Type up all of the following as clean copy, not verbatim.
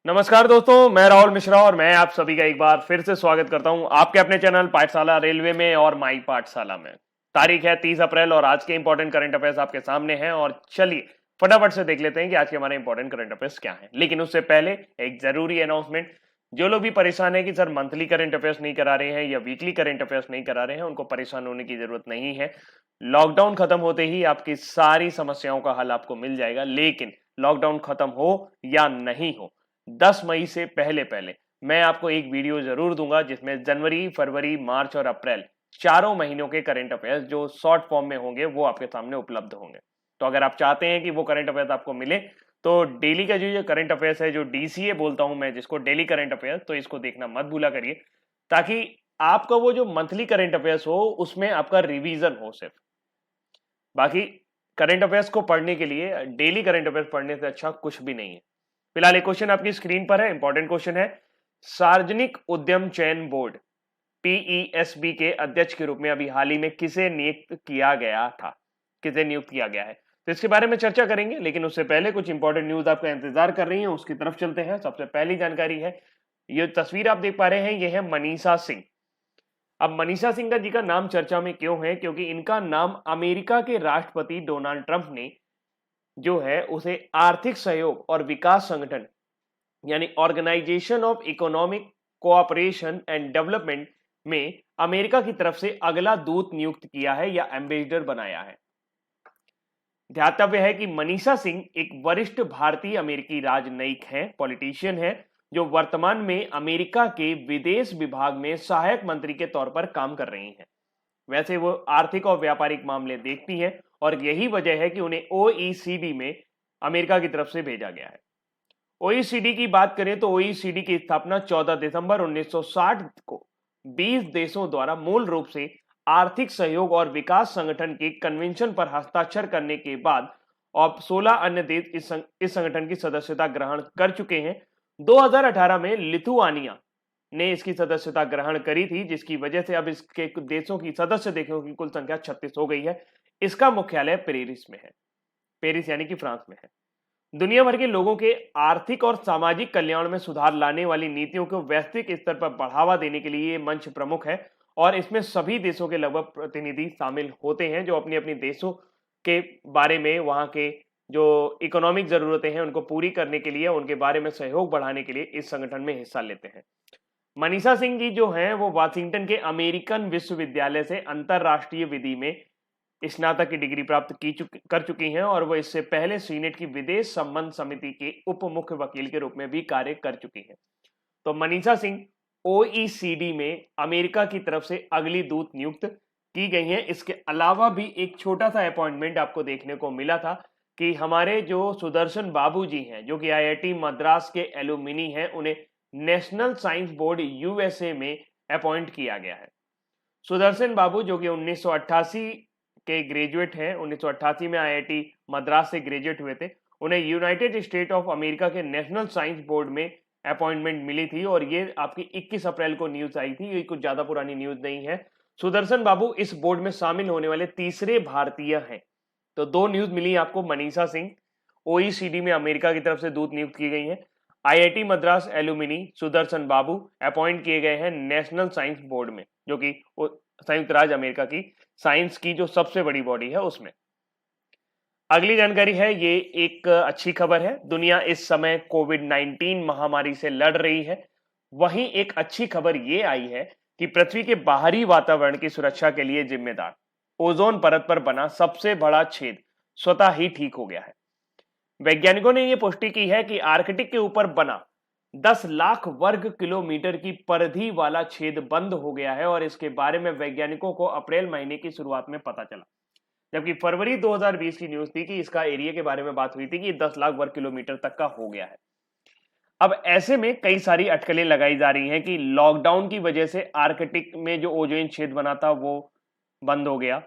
नमस्कार दोस्तों, मैं राहुल मिश्रा और मैं आप सभी का एक बार फिर से स्वागत करता हूं आपके अपने चैनल पाठशाला रेलवे में और माई पाठशाला में। तारीख है 30 अप्रैल और आज के इंपॉर्टेंट करंट अफेयर्स आपके सामने हैं और चलिए फटाफट से देख लेते हैं कि आज के हमारे इंपॉर्टेंट करंट अफेयर्स क्या हैं। लेकिन उससे पहले एक जरूरी अनाउंसमेंट। जो लोग भी परेशान है कि सर मंथली करंट अफेयर्स नहीं करा रहे हैं या वीकली करंट अफेयर्स नहीं करा रहे हैं, उनको परेशान होने की जरूरत नहीं है। लॉकडाउन खत्म होते ही आपकी सारी समस्याओं का हल आपको मिल जाएगा। लेकिन लॉकडाउन खत्म हो या नहीं हो, 10 मई से पहले पहले मैं आपको एक वीडियो जरूर दूंगा जिसमें जनवरी, फरवरी, मार्च और अप्रैल चारों महीनों के करंट अफेयर्स जो शॉर्ट फॉर्म में होंगे वो आपके सामने उपलब्ध होंगे। तो अगर आप चाहते हैं कि वो करंट अफेयर्स आपको मिले तो डेली का जो करंट अफेयर्स है, जो डीसीए बोलता हूं मैं जिसको, डेली करंट अफेयर्स, तो इसको देखना मत भूला करिए ताकि आपका वो जो मंथली करंट अफेयर्स हो उसमें आपका रिवीजन हो सिर्फ। बाकी करंट अफेयर्स को पढ़ने के लिए डेली करंट अफेयर्स पढ़ने से अच्छा कुछ भी नहीं है। फिलहाल एक क्वेश्चन आपकी स्क्रीन पर है, इंपॉर्टेंट क्वेश्चन है। सार्वजनिक उद्यम चयन बोर्ड पीईएसबी के अध्यक्ष के रूप में अभी हाल ही में किसे नियुक्त किया गया था, किसे नियुक्त किया गया है, तो इसके बारे में चर्चा करेंगे। लेकिन उससे पहले कुछ इंपॉर्टेंट न्यूज आपका इंतजार कर रही है, उसकी तरफ चलते हैं। सबसे पहली जानकारी है, ये तस्वीर आप देख पा रहे हैं, ये है मनीषा सिंह। अब मनीषा सिंह जी का नाम चर्चा में क्यों है? क्योंकि इनका नाम अमेरिका के राष्ट्रपति डोनाल्ड ट्रंप ने जो है उसे आर्थिक सहयोग और विकास संगठन यानी organisation of economic cooperation and development में अमेरिका की तरफ से अगला दूत नियुक्त किया है या एम्बेसडर बनाया है। ध्यातव्य है कि मनीषा सिंह एक वरिष्ठ भारतीय अमेरिकी राजनयिक हैं, पॉलिटिशियन हैं, जो वर्तमान में अमेरिका के विदेश विभाग में सहायक मंत्री के तौर पर काम कर रही हैं। वैसे वो आर्थिक और व्यापारिक मामले देखती हैं और यही वजह है कि उन्हें ओईसीडी में अमेरिका की तरफ से भेजा गया है। ओईसीडी की बात करें तो ओईसीडी की स्थापना 14 दिसंबर 1960 को 20 देशों द्वारा मूल रूप से आर्थिक सहयोग और विकास संगठन के कन्वेंशन पर हस्ताक्षर करने के बाद और 16 अन्य देश इस संगठन की सदस्यता ग्रहण कर चुके हैं। 2018 में लिथुआनिया ने इसकी सदस्यता ग्रहण करी थी, जिसकी वजह से अब इसके देशों की सदस्य देशों की कुल संख्या 36 हो गई है। इसका मुख्यालय पेरिस में है, पेरिस यानी कि फ्रांस में है। दुनिया भर के लोगों के आर्थिक और सामाजिक कल्याण में सुधार लाने वाली नीतियों को वैश्विक स्तर पर बढ़ावा देने के लिए ये मंच प्रमुख है और इसमें सभी देशों के लगभग प्रतिनिधि शामिल होते हैं जो अपनी अपनी देशों के बारे में, वहां के जो इकोनॉमिक जरूरतें हैं उनको पूरी करने के लिए, उनके बारे में सहयोग बढ़ाने के लिए इस संगठन में हिस्सा लेते हैं। मनीषा सिंह जी जो हैं वो वाशिंगटन के अमेरिकन विश्वविद्यालय से अंतरराष्ट्रीय विधि में स्नातक की डिग्री प्राप्त कर चुकी हैं और वो इससे पहले सीनेट की विदेश संबंध समिति के उप मुख्य वकील के रूप में भी कार्य कर चुकी हैं। तो मनीषा सिंह ओईसीडी में अमेरिका की तरफ से अगली दूत नियुक्त की गई हैं। इसके अलावा भी एक छोटा सा अपॉइंटमेंट आपको देखने को मिला था कि हमारे जो सुदर्शन बाबू जी हैं, जो कि आईआईटी मद्रास के एलुमिनी हैं, उन्हें नेशनल साइंस बोर्ड यूएसए में अपॉइंट किया गया है। सुदर्शन बाबू जो कि 1988 के ग्रेजुएट हैं, 1988 में आईआईटी मद्रास से ग्रेजुएट हुए थे, उन्हें यूनाइटेड स्टेट ऑफ अमेरिका के नेशनल साइंस बोर्ड में अपॉइंटमेंट मिली थी और ये आपकी 21 अप्रैल को न्यूज आई थी, ये कुछ ज्यादा पुरानी न्यूज नहीं है। सुदर्शन बाबू इस बोर्ड में शामिल होने वाले तीसरे भारतीय हैं। तो दो न्यूज मिली आपको, मनीषा सिंह ओईसीडी में अमेरिका की तरफ से दूत नियुक्त की गई हैं, आईआईटी मद्रास एलुमिनी सुदर्शन बाबू अपॉइंट किए गए हैं नेशनल साइंस बोर्ड में, जो कि संयुक्त राज्य अमेरिका की साइंस की जो सबसे बड़ी बॉडी है उसमें। अगली जानकारी है, ये एक अच्छी खबर है। दुनिया इस समय कोविड-19 महामारी से लड़ रही है। वहीं एक अच्छी खबर ये आई है कि पृथ्वी के बाहरी वातावरण की सुरक्षा के लिए जिम्मेदार ओजोन परत पर बना सबसे बड़ा छेद स्वतः ही ठीक हो गया है। वैज्ञानिकों ने यह पुष्टि की है कि आर्कटिक के ऊपर बना 10 लाख वर्ग किलोमीटर की परिधि वाला छेद बंद हो गया है और इसके बारे में वैज्ञानिकों को अप्रैल महीने की शुरुआत में पता चला, जबकि फरवरी 2020 की न्यूज थी कि इसका एरिया के बारे में बात हुई थी कि 10 लाख वर्ग किलोमीटर तक का हो गया है। अब ऐसे में कई सारी अटकलें लगाई जा रही हैं कि लॉकडाउन की वजह से आर्कटिक में जो ओजोन छेद बना था वो बंद हो गया,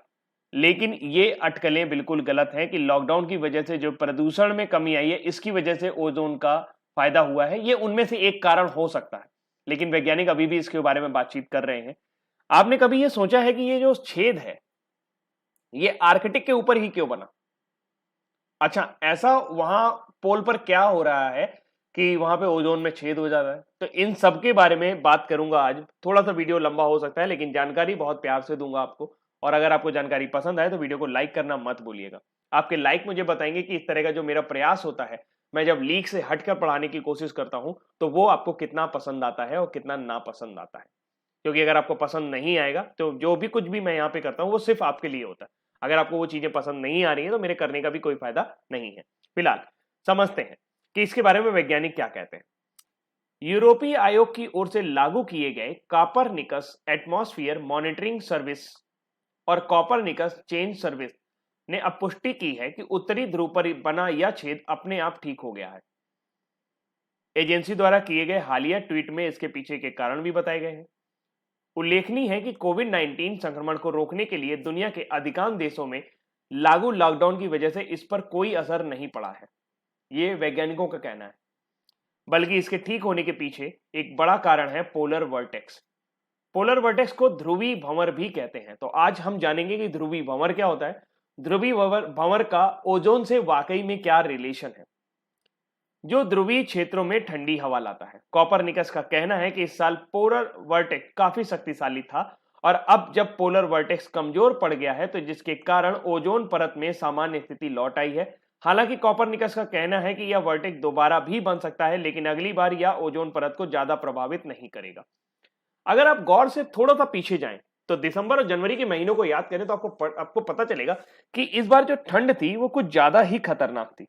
लेकिन ये अटकलें बिल्कुल गलत हैं कि लॉकडाउन की वजह से जो प्रदूषण में कमी आई है इसकी वजह से ओजोन का फायदा हुआ है। ये उनमें से एक कारण हो सकता है, लेकिन वैज्ञानिक अभी भी इसके बारे में बातचीत कर रहे हैं। आपने कभी ये सोचा है कि ये जो छेद है ये आर्कटिक के ऊपर ही क्यों बना? अच्छा, ऐसा वहां पोल पर क्या हो रहा है कि वहां पे ओजोन में छेद हो जाता है। तो इन सब के बारे में बात करूंगा आज। थोड़ा सा वीडियो लंबा हो सकता है लेकिन जानकारी बहुत प्यार से दूंगा आपको। और अगर आपको जानकारी पसंद आए तो वीडियो को लाइक करना मत भूलिएगा। आपके लाइक मुझे बताएंगे कि इस तरह का जो मेरा प्रयास होता है, मैं जब लीक से हटकर पढ़ाने की कोशिश करता हूं, तो वो आपको कितना पसंद आता है और कितना नापसंद आता है। क्योंकि अगर आपको पसंद नहीं आएगा तो जो भी कुछ भी मैं यहाँ पे करता हूँ वो सिर्फ आपके लिए होता है। अगर आपको वो चीजें पसंद नहीं आ रही है तो मेरे करने का भी कोई फायदा नहीं है। फिलहाल समझते हैं कि इसके बारे में वैज्ञानिक क्या कहते हैं। यूरोपीय आयोग की ओर से लागू किए गए कॉपरनिकस एटमॉस्फेयर मॉनिटरिंग सर्विस और कॉपरनिकस चेंज सर्विस ने अब पुष्टि की है कि उत्तरी ध्रुव पर बना यह छेद अपने आप ठीक हो गया है। एजेंसी द्वारा किए गए हालिया ट्वीट में इसके पीछे के कारण भी बताए गए हैं। उल्लेखनीय है कि कोविड-19 संक्रमण को रोकने के लिए दुनिया के अधिकांश देशों में लागू लॉकडाउन की वजह से इस पर कोई असर नहीं पड़ा है, ये वैज्ञानिकों का कहना है। बल्कि इसके ठीक होने के पीछे एक बड़ा कारण है पोलर वर्टेक्स। पोलर वर्टेक्स को ध्रुवीय भंवर भी कहते हैं। तो आज हम जानेंगे कि ध्रुवीय भंवर क्या होता है, ध्रुवीय भंवर का ओजोन से वाकई में क्या रिलेशन है, जो ध्रुवीय क्षेत्रों में ठंडी हवा लाता है। कॉपरनिकस का कहना है कि इस साल पोलर वर्टेक्स काफी शक्तिशाली था और अब जब पोलर वर्टेक्स कमजोर पड़ गया है तो जिसके कारण ओजोन परत में सामान्य स्थिति लौट आई है। हालांकि कॉपरनिकस का कहना है कि यह वर्टेक्स दोबारा भी बन सकता है, लेकिन अगली बार यह ओजोन परत को ज्यादा प्रभावित नहीं करेगा। अगर आप गौर से थोड़ा सा पीछे जाएं तो दिसंबर और जनवरी के महीनों को याद करें तो आपको पता चलेगा कि इस बार जो ठंड थी वो कुछ ज्यादा ही खतरनाक थी।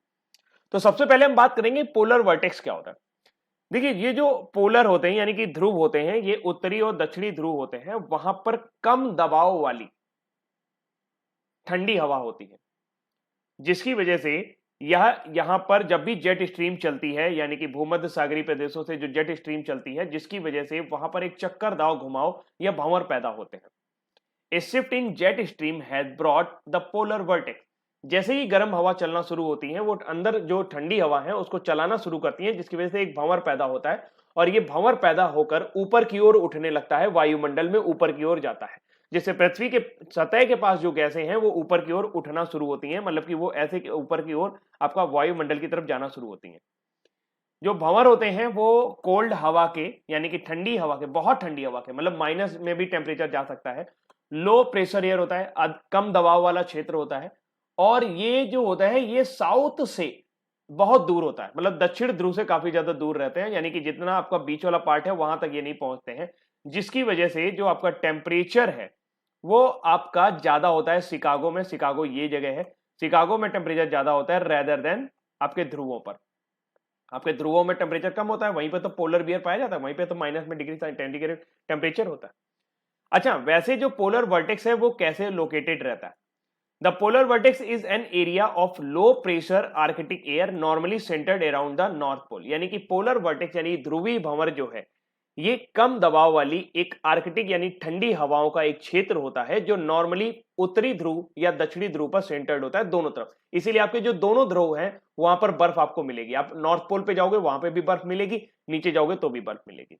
तो सबसे पहले हम बात करेंगे पोलर वर्टेक्स क्या होता है। देखिए, ये जो पोलर होते हैं यानी कि ध्रुव होते हैं, ये उत्तरी और दक्षिणी ध्रुव होते हैं। वहां पर कम दबाव वाली ठंडी हवा होती है, जिसकी वजह से यहां पर जब भी जेट स्ट्रीम चलती है, यानी कि भूमध्य सागरीय प्रदेशों से जो जेट स्ट्रीम चलती है, जिसकी वजह से वहां पर एक चक्करदाव घुमाव या भंवर पैदा होते हैं। A shift in jet stream has brought the polar vortex। जैसे ही गर्म हवा चलना शुरू होती है, वो अंदर जो ठंडी हवा है उसको चलाना शुरू करती है, जिसकी वजह से एक भंवर पैदा होता है और ये भंवर पैदा होकर ऊपर की ओर उठने लगता है, वायुमंडल में ऊपर की ओर जाता है, जिससे पृथ्वी के सतह के पास जो गैसें हैं वो ऊपर की ओर उठना शुरू होती हैं। मतलब कि वो ऐसे ऊपर की ओर आपका वायुमंडल की तरफ जाना शुरू होती हैं। जो भंवर होते हैं वो कोल्ड हवा के, यानी कि ठंडी हवा के, बहुत ठंडी हवा के, मतलब माइनस में भी टेम्परेचर जा सकता है, लो प्रेशर एयर होता है, कम दबाव वाला क्षेत्र होता है। और ये जो होता है ये साउथ से बहुत दूर होता है, मतलब दक्षिण ध्रुव से काफी ज्यादा दूर रहते हैं, यानी कि जितना आपका बीच वाला पार्ट है वहां तक ये नहीं पहुंचते हैं, जिसकी वजह से जो आपका टेम्परेचर है वो आपका ज्यादा होता है। शिकागो ये जगह है, शिकागो में टेम्परेचर ज्यादा होता है रेदर देन आपके ध्रुवों पर। आपके ध्रुवों में टेम्परेचर कम होता है, वहीं पे तो पोलर बियर पाया जाता है, वहीं पे तो माइनस में डिग्री सेंटीग्रेड टेम्परेचर होता है। अच्छा, वैसे जो पोलर वर्टेक्स है वो कैसे लोकेटेड रहता है। The polar vortex is an area of low pressure arctic air normally centred around the north pole. यानी कि पोलर वर्टेक्स यानी ध्रुवीय भंवर जो है ये कम दबाव वाली एक आर्कटिक यानी ठंडी हवाओं का एक क्षेत्र होता है, जो नॉर्मली उत्तरी ध्रुव या दक्षिणी ध्रुव पर सेंटर्ड होता है, दोनों तरफ। इसीलिए आपके जो दोनों ध्रुव हैं वहां पर बर्फ आपको मिलेगी। आप नॉर्थ पोल पे जाओगे वहां पे भी बर्फ मिलेगी, नीचे जाओगे तो भी बर्फ मिलेगी।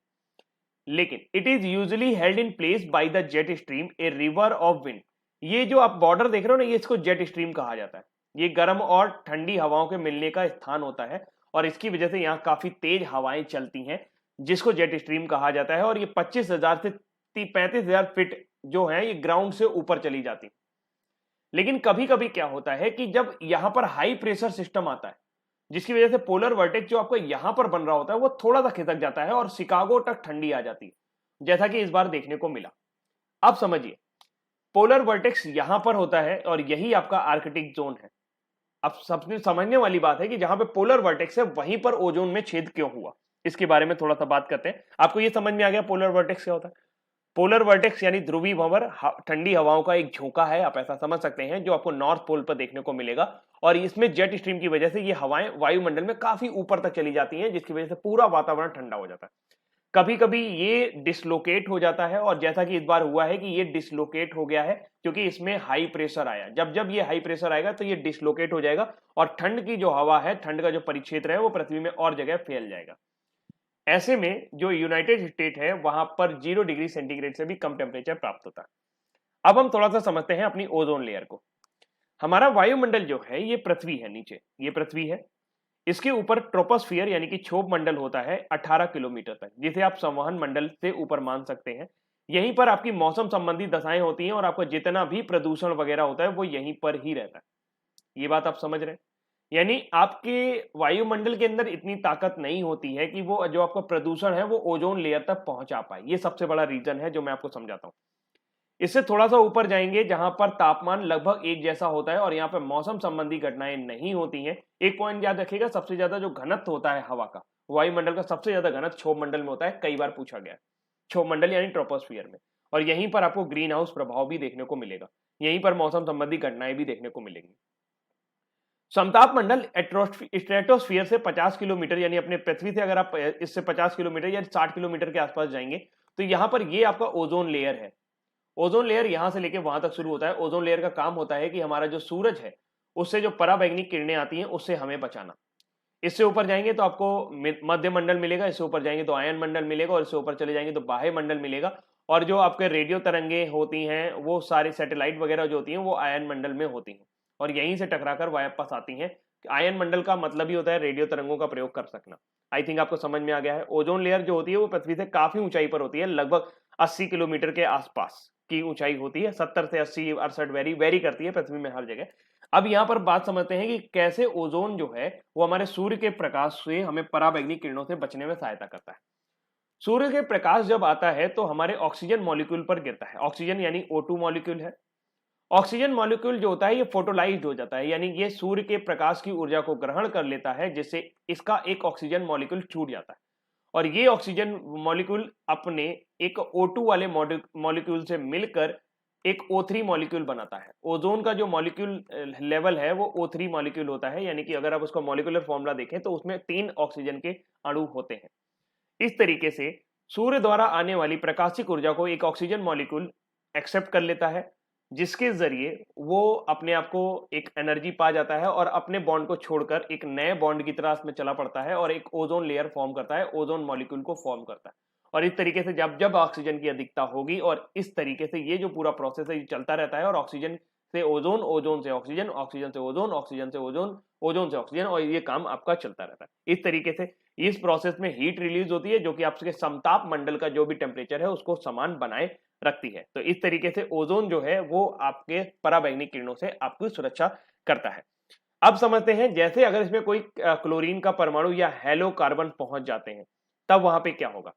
लेकिन it is usually held in place by the jet stream, a river of wind. ये जो आप बॉर्डर देख रहे हो ना, ये इसको जेट स्ट्रीम कहा जाता है। ये गर्म और ठंडी हवाओं के मिलने का स्थान होता है और इसकी वजह से यहाँ काफी तेज हवाएं चलती हैं, जिसको जेट स्ट्रीम कहा जाता है। और ये 25,000 से 35,000 फीट जो है ये ग्राउंड से ऊपर चली जाती। लेकिन कभी कभी क्या होता है कि जब यहां पर हाई प्रेशर सिस्टम आता है, जिसकी वजह से पोलर वर्टेक्स जो आपको यहां पर बन रहा होता है वो थोड़ा सा खिसक जाता है और शिकागो तक ठंडी आ जाती है, जैसा कि इस बार देखने को मिला। अब समझिए, पोलर वर्टेक्स यहां पर होता है और यही आपका आर्कटिक जोन है। अब सबसे समझने वाली बात है कि जहां पे पोलर वर्टेक्स है वहीं पर ओजोन में छेद क्यों हुआ, इसके बारे में थोड़ा सा बात करते हैं। आपको ये समझ में आ गया पोलर वर्टेक्स क्या होता है। पोलर वर्टेक्स यानी ध्रुवीय भंवर, ठंडी हवाओं का एक झोंका है, आप ऐसा समझ सकते हैं, जो आपको नॉर्थ पोल पर देखने को मिलेगा। और इसमें जेट स्ट्रीम की वजह से ये हवाएं वायुमंडल में काफी ऊपर तक चली जाती हैं, जिसकी वजह से पूरा वातावरण ठंडा हो जाता है। कभी कभी ये डिसलोकेट हो जाता है और जैसा कि इस बार हुआ है कि ये डिसलोकेट हो गया है क्योंकि इसमें हाई प्रेशर आया। जब जब ये हाई प्रेशर आएगा तो ये डिसलोकेट हो जाएगा और ठंड की जो हवा है, ठंड का जो परिक्षेत्र है वो पृथ्वी में और जगह फैल जाएगा। ऐसे में जो यूनाइटेड स्टेट है वहां पर 0 डिग्री सेंटीग्रेड से भी कम टेम्परेचर प्राप्त होता है। अब हम थोड़ा सा समझते हैं अपनी ओजोन लेयर को। हमारा वायुमंडल जो है ये पृथ्वी है, नीचे ये पृथ्वी है। इसके ऊपर ट्रोपोस्फियर यानी कि क्षोभ मंडल होता है 18 किलोमीटर तक, जिसे आप संवहन मंडल से ऊपर मान सकते हैं। यहीं पर आपकी मौसम संबंधी दशाएं होती हैं और आपका जितना भी प्रदूषण वगैरह होता है वो यहीं पर ही रहता है। ये बात आप समझ रहे हैं? यानी आपके वायुमंडल के अंदर इतनी ताकत नहीं होती है कि वो जो आपका प्रदूषण है वो ओजोन लेयर तक पहुंचा पाए। ये सबसे बड़ा रीजन है जो मैं आपको समझाता हूँ। इससे थोड़ा सा ऊपर जाएंगे जहां पर तापमान लगभग एक जैसा होता है और यहाँ पर मौसम संबंधी घटनाएं नहीं होती हैं। एक पॉइंट याद रखिएगा, सबसे ज्यादा जो घनत्व होता है हवा का, वायुमंडल का सबसे ज्यादा घनत्व क्षोभ मंडल में होता है। कई बार पूछा गया है, क्षोभ मंडल यानी ट्रोपोस्फियर में। और यहीं पर आपको ग्रीन हाउस प्रभाव भी देखने को मिलेगा, यहीं पर मौसम संबंधी घटनाएं भी देखने को मिलेंगी। समताप मंडल स्ट्रेटोस्फियर से 50 किलोमीटर यानी अपने पृथ्वी से अगर आप इससे 50 किलोमीटर या 60 किलोमीटर के आसपास जाएंगे तो यहाँ पर ये आपका ओजोन लेयर है। ओजोन लेयर यहां से लेके वहां तक शुरू होता है। ओजोन लेयर का काम होता है कि हमारा जो सूरज है उससे जो पराबैंगनी किरणें आती हैं उससे हमें बचाना। इससे ऊपर जाएंगे तो आपको मध्य मंडल मिलेगा, इससे ऊपर जाएंगे तो आयन मंडल मिलेगा और इससे ऊपर चले जाएंगे तो बाह्य मंडल मिलेगा। और जो आपके रेडियो तरंगे होती हैं वो सारी सैटेलाइट वगैरह जो होती हैं वो आयन मंडल में होती हैं और यहीं से टकराकर वापस आती हैं। आयन मंडल का मतलब ही होता है रेडियो तरंगों का प्रयोग कर सकना। आई थिंक आपको समझ में आ गया है। ओजोन लेयर जो होती है वो पृथ्वी से काफी ऊंचाई पर होती है, लगभग 80 किलोमीटर के आसपास की ऊंचाई होती है। 70 से 80 68 वेरी करती है पृथ्वी में हर जगह। अब यहाँ पर बात समझते हैं कि कैसे ओजोन जो है वो हमारे सूर्य के प्रकाश से हमें पराबैंगनी किरणों से बचने में सहायता करता है। सूर्य के प्रकाश जब आता है तो हमारे ऑक्सीजन मॉलिक्यूल पर गिरता है। ऑक्सीजन यानी O2 मॉलिक्यूल है। ऑक्सीजन मॉलिक्यूल जो होता है ये फोटोलाइज्ड हो जाता है, यानी ये सूर्य के प्रकाश की ऊर्जा को ग्रहण कर लेता है, जिससे इसका एक ऑक्सीजन मॉलिक्यूल छूट जाता है और ये ऑक्सीजन मॉलिक्यूल अपने एक O2 वाले मॉलिक्यूल से मिलकर एक O3 मॉलिक्यूल बनाता है। ओजोन का जो मॉलिक्यूल लेवल है वो O3 मॉलिक्यूल होता है, यानी कि अगर आप उसका मॉलिक्यूलर फॉर्मूला देखें तो उसमें 3 ऑक्सीजन के अणु होते हैं। इस तरीके से सूर्य द्वारा आने वाली प्रकाशिक ऊर्जा को एक ऑक्सीजन मॉलिक्यूल एक्सेप्ट कर लेता है, जिसके जरिए वो अपने आप को एक एनर्जी पा जाता है और अपने बॉन्ड को छोड़कर एक नए बॉन्ड की तरह में चला पड़ता है और एक ओजोन लेयर फॉर्म करता है, ओजोन मॉलिक्यूल को फॉर्म करता है। और इस तरीके से जब जब ऑक्सीजन की अधिकता होगी और इस तरीके से ये जो पूरा प्रोसेस है ये चलता रहता है और ऑक्सीजन से ओजोन, ओजोन से ऑक्सीजन, ऑक्सीजन से ओजोन, ऑक्सीजन से ओजोन, ओजोन से ऑक्सीजन, और ये काम आपका चलता रहता है। इस तरीके से इस प्रोसेस में हीट रिलीज होती है जो कि आपके समताप मंडल का जो भी टेम्परेचर है उसको समान बनाए रखती है। तो इस तरीके से ओजोन जो है वो आपके पराबैंगनी किरणों से आपकी सुरक्षा करता है। अब समझते हैं जैसे अगर इसमें कोई क्लोरीन का परमाणु या हेलो कार्बन पहुंच जाते हैं तब वहां पे क्या होगा।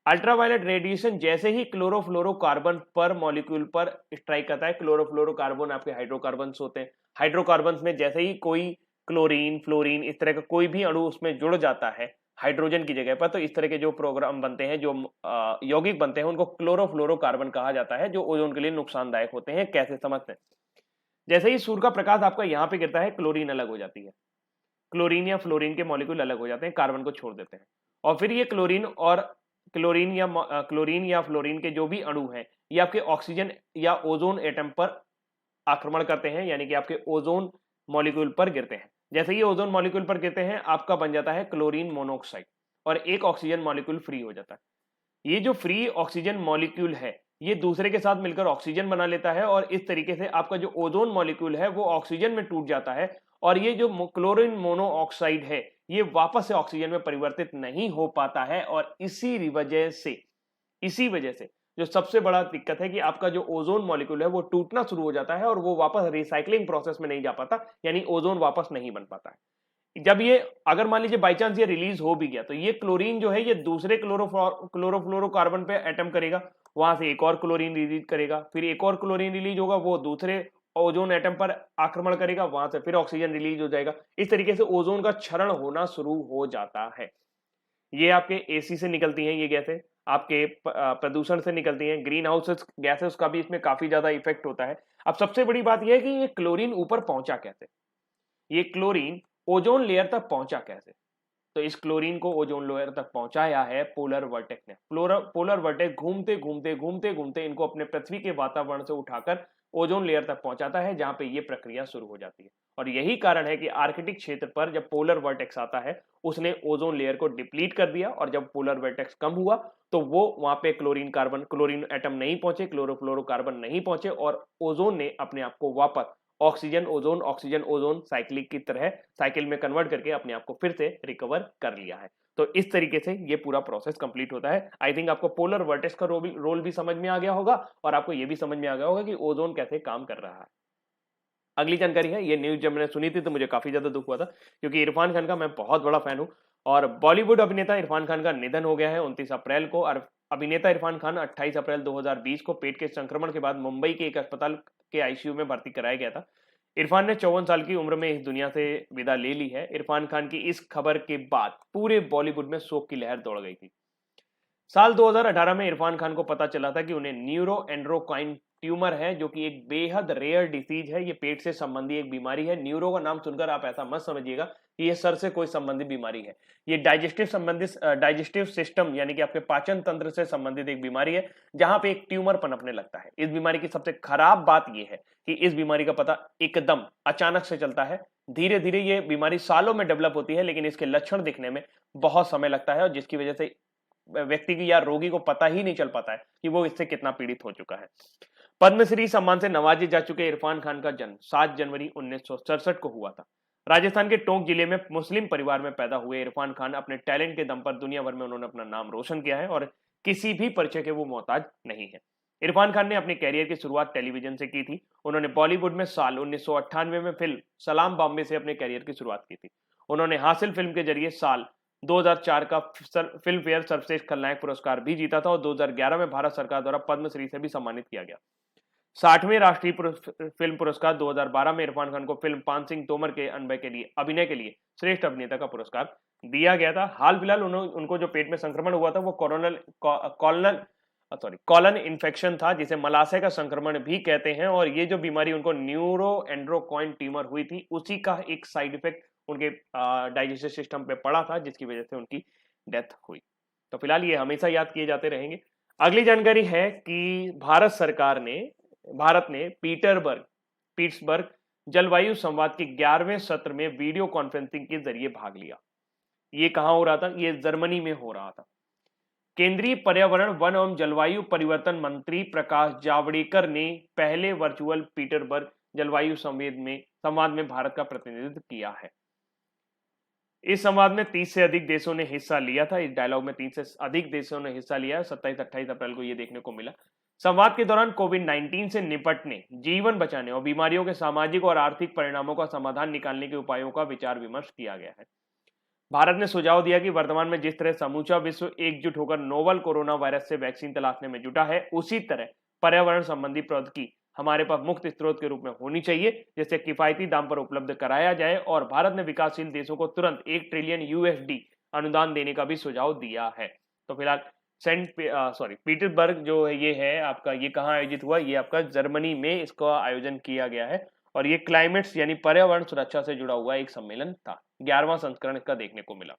अल्ट्रावायलेट रेडिएशन जैसे ही क्लोरोफ्लोरोकार्बन पर मॉलिक्यूल पर स्ट्राइक करता है, क्लोरोफ्लोरोकार्बन आपके हाइड्रोकार्बन्स होते हैं, हाइड्रोकार्बन्स में जैसे ही कोई क्लोरीन, फ्लोरीन इस तरह का कोई भी अणु उसमें जुड़ जाता है हाइड्रोजन की जगह पर, तो इस तरह के जो प्रोग्राम बनते हैं, जो यौगिक बनते हैं, उनको क्लोरोफ्लोरोकार्बन कहा जाता है, जो ओजोन के लिए नुकसानदायक होते हैं। कैसे समझते हैं, जैसे ही सूर्य का प्रकाश आपका यहाँ पे गिरता है क्लोरीन अलग हो जाती है, क्लोरीन या फ्लोरीन के मॉलिक्यूल अलग हो जाते हैं, कार्बन को छोड़ देते हैं और फिर ये क्लोरीन या फ्लोरीन के जो भी अणु हैं ये आपके ऑक्सीजन या ओजोन एटम पर आक्रमण करते हैं, यानी कि आपके ओजोन मॉलिक्यूल पर गिरते हैं। जैसे ही ओजोन मॉलिक्यूल पर गिरते हैं आपका बन जाता है क्लोरीन मोनोऑक्साइड और एक ऑक्सीजन मॉलिक्यूल फ्री हो जाता है। ये जो फ्री ऑक्सीजन मॉलिक्यूल है ये दूसरे के साथ मिलकर ऑक्सीजन बना लेता है और इस तरीके से आपका जो ओजोन मॉलिक्यूल है वो ऑक्सीजन में टूट जाता है और ये जो क्लोरीन मोनोऑक्साइड है ये वापस से ऑक्सीजन में परिवर्तित नहीं हो पाता है। और इसी वजह से जो सबसे बड़ा दिक्कत है कि आपका जो ओजोन मॉलिक्यूल है वो टूटना शुरू हो जाता है और वो वापस रिसाइकलिंग प्रोसेस में नहीं जा पाता, यानी ओजोन वापस नहीं बन पाता है। जब ये अगर मान लीजिए बाई चांस ये रिलीज हो भी गया तो ये क्लोरीन जो है ये दूसरे क्लोरोफ्लोरोकार्बन पे एटम करेगा, वहां से एक और क्लोरीन रिलीज करेगा, फिर एक और क्लोरीन रिलीज होगा, वो दूसरे ओजोन एटम पर आक्रमण करेगा, वहां से फिर ऑक्सीजन रिलीज हो जाएगा। इस तरीके से ओजोन का क्षरण होना शुरू हो जाता है। ये आपके एसी से निकलती हैं ये गैसें, आपके प्रदूषण से निकलती हैं, ग्रीन हाउस गैसेस का भी इसमें काफी ज्यादा इफेक्ट होता है। अब सबसे बड़ी बात यह है कि ये क्लोरीन ऊपर पहुंचा कैसे, ये क्लोरीन ओजोन लेयर तक पहुंचा कैसे। तो इस क्लोरीन को ओजोन लेयर तक पहुंचाया है पोलर वर्टेक्स ने। पोलर वर्टेक्स घूमते इनको अपने पृथ्वी के वातावरण से उठाकर ओजोन लेयर तक पहुंचाता है, जहां पे ये प्रक्रिया शुरू हो जाती है। और यही कारण है कि आर्कटिक क्षेत्र पर जब पोलर वर्टेक्स आता है उसने ओजोन लेयर को डिप्लीट कर दिया और जब पोलर वर्टेक्स कम हुआ तो वो वहां पे क्लोरीन एटम नहीं पहुंचे, क्लोरोफ्लोरोकार्बन नहीं पहुंचे और ओजोन ने अपने आप को वापस ऑक्सीजन ओजोन साइक्लिक की तरह साइकिल में कन्वर्ट करके अपने आप को फिर से रिकवर कर लिया है। तो इस तरीके से ये पूरा प्रोसेस कंप्लीट होता है। आई थिंक आपको पोलर वर्टेक्स का रोल भी समझ में आ गया होगा और आपको ये भी समझ में आ गया होगा कि ओजोन कैसे काम कर रहा है। अगली जानकारी है, ये न्यूज जब मैंने सुनी थी तो मुझे काफी ज्यादा दुख हुआ था, क्योंकि इरफान खान का मैं बहुत बड़ा फैन हूं और बॉलीवुड अभिनेता इरफान खान का निधन हो गया है 29 अप्रैल को। और अभिनेता इरफान खान 28 अप्रैल 2020 को पेट के संक्रमण के बाद मुंबई के एक अस्पताल के आईसीयू में भर्ती कराया गया था। इरफान ने 54 साल की उम्र में इस दुनिया से विदा ले ली है। इरफान खान की इस खबर के बाद पूरे बॉलीवुड में शोक की लहर दौड़ गई थी। साल 2018 में इरफान खान को पता चला था कि उन्हें न्यूरो एंड्रोक्राइन ट्यूमर है, जो कि एक बेहद रेयर डिसीज है। ये पेट से संबंधी एक बीमारी है। न्यूरो का नाम सुनकर आप ऐसा मत समझिएगा कि ये सर से कोई संबंधित बीमारी है। ये डाइजेस्टिव सिस्टम यानी कि आपके पाचन तंत्र से संबंधित एक बीमारी है, जहां पे एक ट्यूमर पनपने लगता है। इस बीमारी की सबसे खराब बात यह है कि इस बीमारी का पता एकदम अचानक से चलता है। धीरे धीरे ये बीमारी सालों में डेवलप होती है, लेकिन इसके लक्षण दिखने में बहुत समय लगता है और जिसकी वजह से व्यक्ति की या रोगी को पता ही नहीं चल पाता है कि वो इससे कितना पीड़ित हो चुका है। पद्मश्री सम्मान से नवाजे जा चुके इरफान खान का जन्म 7 जनवरी 1967 को हुआ था। राजस्थान के टोंक जिले में मुस्लिम परिवार में पैदा हुए इरफान खान अपने टैलेंट के दम पर दुनिया भर में उन्होंने अपना नाम रोशन किया है और किसी भी परिचय के वो मोहताज नहीं है। इरफान खान ने अपने कैरियर की शुरुआत टेलीविजन से की थी। उन्होंने बॉलीवुड में साल 1998 में फिल्म सलाम बॉम्बे से अपने कैरियर की शुरुआत की थी। उन्होंने हासिल फिल्म के जरिए साल 2004 का फिल्म फेयर सर्वश्रेष्ठ खलनायक पुरस्कार भी जीता था और 2011 में भारत सरकार द्वारा पद्मश्री से भी सम्मानित किया गया। 60वें राष्ट्रीय फिल्म पुरस्कार 2012 में इरफान खान को फिल्म पान सिंह तोमर के अभिनय के लिए श्रेष्ठ अभिनेता का पुरस्कार दिया गया था। हाल फिलहाल उनको जो पेट में संक्रमण हुआ था वो कॉलन इन्फेक्शन था, जिसे मलाशय का संक्रमण भी कहते हैं। और ये जो बीमारी उनको न्यूरो एंड्रोक्राइन ट्यूमर हुई थी, उसी का एक साइड इफेक्ट उनके डाइजेस्टिव सिस्टम पे पड़ा था, जिसकी वजह से उनकी डेथ हुई। तो फिलहाल ये हमेशा याद किए जाते रहेंगे। अगली जानकारी है कि भारत ने पीट्सबर्ग जलवायु संवाद के 11वें सत्र में वीडियो कॉन्फ्रेंसिंग के जरिए भाग लिया। ये कहां हो रहा था? ये जर्मनी में हो रहा था। केंद्रीय पर्यावरण, वन एवं जलवायु परिवर्तन मंत्री प्रकाश जावड़ेकर ने पहले वर्चुअल पीटरबर्ग जलवायु संवाद में भारत का प्रतिनिधित्व किया है। इस संवाद में 30 से अधिक देशों ने हिस्सा लिया था। इस डायलॉग में 30 से अधिक देशों ने हिस्सा लिया। 27-28 अप्रैल को यह देखने को मिला। संवाद के दौरान कोविड-19 से निपटने, जीवन बचाने और बीमारियों के सामाजिक और आर्थिक परिणामों का समाधान निकालने के उपायों का विचार विमर्श किया गया है। भारत ने सुझाव दिया कि वर्तमान में जिस तरह समूचा विश्व एकजुट होकर नोवल कोरोना वायरस से वैक्सीन तलाशने में जुटा है, उसी तरह पर्यावरण संबंधी प्रौद्योगिकी हमारे पास मुक्त स्रोत के रूप में होनी चाहिए, जिससे किफायती दाम पर उपलब्ध कराया जाए। और भारत ने विकासशील देशों को तुरंत 1 ट्रिलियन यूएसडी अनुदान देने का भी सुझाव दिया है। तो फिलहाल पीटर्सबर्ग जो है ये है आपका, ये कहाँ आयोजित हुआ? ये आपका जर्मनी में इसका आयोजन किया गया है और ये क्लाइमेट्स यानी पर्यावरण सुरक्षा से जुड़ा हुआ एक सम्मेलन था। 11वां संस्करण इसका देखने को मिला।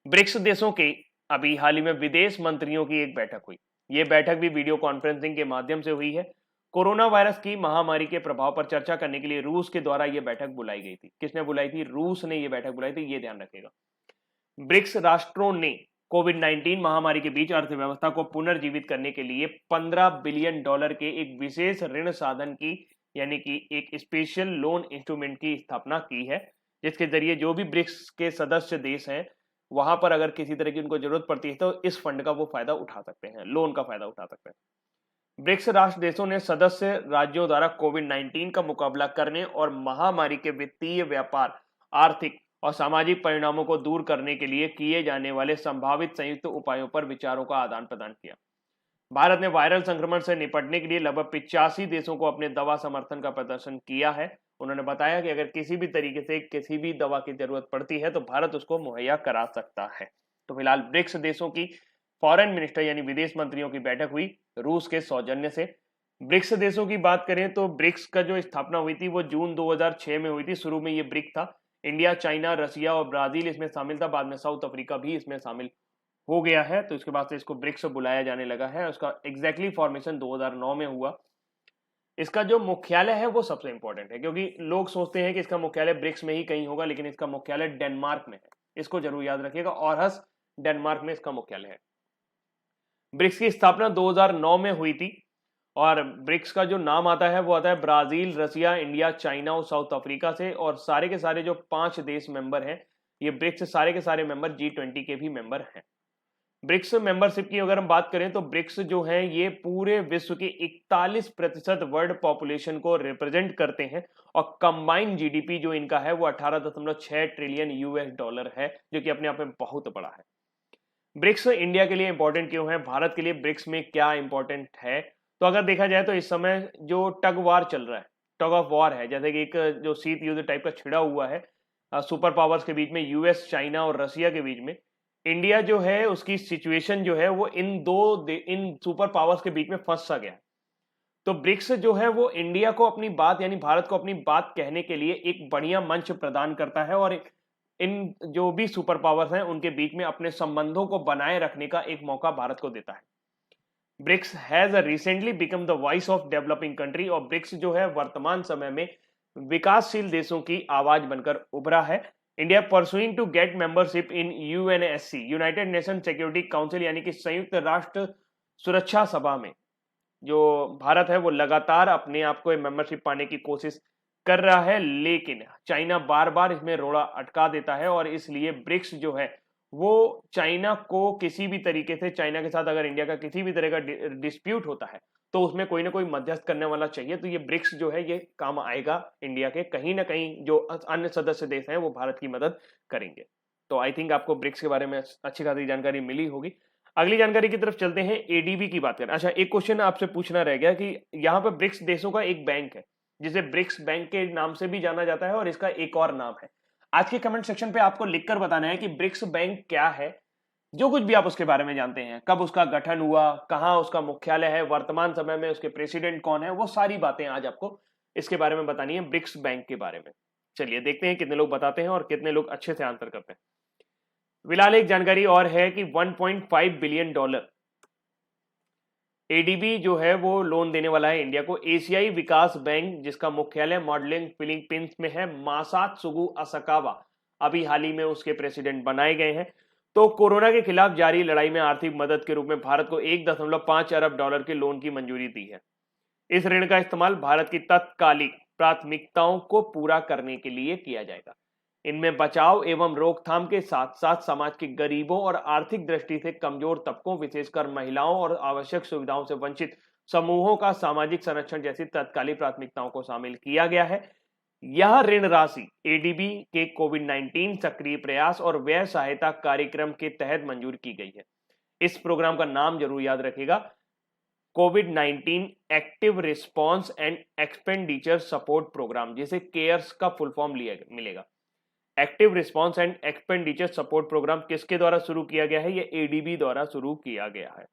ब्रिक्स देशों के अभी हाल ही में विदेश मंत्रियों की एक बैठक हुई। ये बैठक भी वीडियो कॉन्फ्रेंसिंग के माध्यम से हुई है। कोरोना वायरस की महामारी के प्रभाव पर चर्चा करने के लिए रूस के द्वारा यह बैठक बुलाई गई थी। किसने बुलाई थी? रूस ने यह बैठक बुलाई थी, ये ध्यान रखेगा। ब्रिक्स राष्ट्रों ने कोविड-19 महामारी के बीच अर्थव्यवस्था को पुनर्जीवित करने के लिए $15 बिलियन के एक विशेष ऋण साधन की यानी कि एक स्पेशल लोन इंस्ट्रूमेंट की स्थापना की है, जिसके जरिए जो भी ब्रिक्स के सदस्य देश हैं वहां पर अगर किसी तरह की उनको जरूरत पड़ती है तो इस फंड का वो फायदा उठा सकते हैं, लोन का फायदा उठा सकते हैं। ब्रिक्स राष्ट्र देशों ने सदस्य राज्यों द्वारा कोविड-19 का मुकाबला करने और महामारी के वित्तीय, व्यापार, आर्थिक और सामाजिक परिणामों को दूर करने के लिए किए जाने वाले संभावित संयुक्त उपायों पर विचारों का आदान प्रदान किया। भारत ने वायरल संक्रमण से निपटने के लिए लगभग 85 देशों को अपने दवा समर्थन का प्रदर्शन किया है। उन्होंने बताया कि अगर किसी भी तरीके से किसी भी दवा की जरूरत पड़ती है तो भारत उसको मुहैया करा सकता है। तो फिलहाल ब्रिक्स देशों की फॉरेन मिनिस्टर यानी विदेश मंत्रियों की बैठक हुई रूस के सौजन्य से। ब्रिक्स देशों की बात करें तो ब्रिक्स का जो स्थापना हुई थी वो जून 2006 में हुई थी। शुरू में ये ब्रिक था। इंडिया, चाइना, रसिया और ब्राजील इसमें शामिल था। बाद में साउथ अफ्रीका भी इसमें शामिल हो गया है। तो इसके बाद से इसको ब्रिक्स बुलाया जाने लगा है। उसका एग्जैक्टली फॉर्मेशन 2009 में हुआ। इसका जो मुख्यालय है वो सबसे इंपॉर्टेंट है, क्योंकि लोग सोचते हैं कि इसका मुख्यालय ब्रिक्स में ही कहीं होगा, लेकिन इसका मुख्यालय डेनमार्क में है। इसको जरूर याद रखिएगा। ऑरहस डेनमार्क में इसका मुख्यालय है। ब्रिक्स की स्थापना 2009 में हुई थी और ब्रिक्स का जो नाम आता है वो आता है ब्राजील, रसिया, इंडिया, चाइना और साउथ अफ्रीका से। और सारे के सारे जो 5 देश मेंबर हैं, ये ब्रिक्स सारे के सारे मेंबर G20 के भी मेंबर हैं। ब्रिक्स मेंबरशिप की अगर हम बात करें तो ब्रिक्स जो है ये पूरे विश्व की 41% वर्ल्ड पॉपुलेशन को रिप्रेजेंट करते हैं। और कंबाइंड जीडीपी जो इनका है वो 18.6 ट्रिलियन US डॉलर है, जो कि अपने आप में बहुत बड़ा है। ब्रिक्स इंडिया के लिए इंपॉर्टेंट क्यों है, भारत के लिए ब्रिक्स में क्या इंपॉर्टेंट है? तो अगर देखा जाए तो इस समय जो टग वार चल रहा है, टग ऑफ वॉर है, जैसे कि एक जो शीत युद्ध टाइप का छिड़ा हुआ है सुपर पावर्स के बीच में, यूएस, चाइना और रसिया के बीच में, इंडिया जो है उसकी सिचुएशन जो है वो इन सुपर पावर्स के बीच में फंस सा गया है। तो ब्रिक्स जो है वो इंडिया को अपनी बात, यानी भारत को अपनी बात कहने के लिए एक बढ़िया मंच प्रदान करता है, और इन जो भी सुपर पावर्स हैं उनके बीच में अपने संबंधों को बनाए रखने का एक मौका भारत को देता है। BRICS has recently become the voice of developing country, और ब्रिक्स जो है वर्तमान समय में विकासशील देशों की आवाज बनकर उभरा है। India pursuing to get membership in UNSC, united nation security council, यानी कि संयुक्त राष्ट्र सुरक्षा सभा में जो भारत है वो लगातार अपने आप को मेंबरशिप पाने की कोशिश कर रहा है, लेकिन चाइना बार बार इसमें रोड़ा अटका देता है। और इसलिए ब्रिक्स जो है वो चाइना को किसी भी तरीके से, चाइना के साथ अगर इंडिया का किसी भी तरह का डिस्प्यूट होता है तो उसमें कोई ना कोई मध्यस्थ करने वाला चाहिए। तो ये ब्रिक्स जो है ये काम आएगा इंडिया के, कहीं ना कहीं जो अन्य सदस्य देश हैं वो भारत की मदद करेंगे। तो आई थिंक आपको ब्रिक्स के बारे में अच्छी खासी जानकारी मिली होगी। अगली जानकारी की तरफ चलते हैं, एडीबी की बात करें। अच्छा, एक क्वेश्चन आपसे पूछना रह गया कि यहाँ पे ब्रिक्स देशों का एक बैंक है जिसे ब्रिक्स बैंक के नाम से भी जाना जाता है, और इसका एक और नाम है। आज के कमेंट सेक्शन पे आपको लिखकर बताना है कि ब्रिक्स बैंक क्या है, जो कुछ भी आप उसके बारे में जानते हैं, कब उसका गठन हुआ, कहां उसका मुख्यालय है, वर्तमान समय में उसके प्रेसिडेंट कौन है, वो सारी बातें आज आपको इसके बारे में बतानी है, ब्रिक्स बैंक के बारे में। चलिए देखते हैं कितने लोग बताते हैं और कितने लोग अच्छे से आंसर करते हैं। फिलहाल एक जानकारी और है कि $1.5 बिलियन एडीबी जो है वो लोन देने वाला है इंडिया को। एशियाई विकास बैंक, जिसका मुख्यालय मॉडलिंग फिलीपींस में है, मासात्सुगु असाकावा अभी हाल ही में उसके प्रेसिडेंट बनाए गए हैं। तो कोरोना के खिलाफ जारी लड़ाई में आर्थिक मदद के रूप में भारत को $1.5 अरब के लोन की मंजूरी दी है। इस ऋण का इस्तेमाल भारत की तत्कालिक प्राथमिकताओं को पूरा करने के लिए किया जाएगा। इनमें बचाव एवं रोकथाम के साथ साथ समाज के गरीबों और आर्थिक दृष्टि से कमजोर तबकों, विशेषकर महिलाओं और आवश्यक सुविधाओं से वंचित समूहों का सामाजिक संरक्षण जैसी तत्कालिक प्राथमिकताओं को शामिल किया गया है। यह ऋण राशि एडीबी के कोविड-19 सक्रिय प्रयास और व्यय सहायता कार्यक्रम के तहत मंजूर की गई है। इस प्रोग्राम का नाम जरूर याद रखिएगा, कोविड-19 active response and expenditure support programme, जिसे केयर्स का फुल फॉर्म मिलेगा। Active response and expenditure support programme किसके द्वारा शुरू किया गया है? ये एडीबी द्वारा शुरू किया गया है।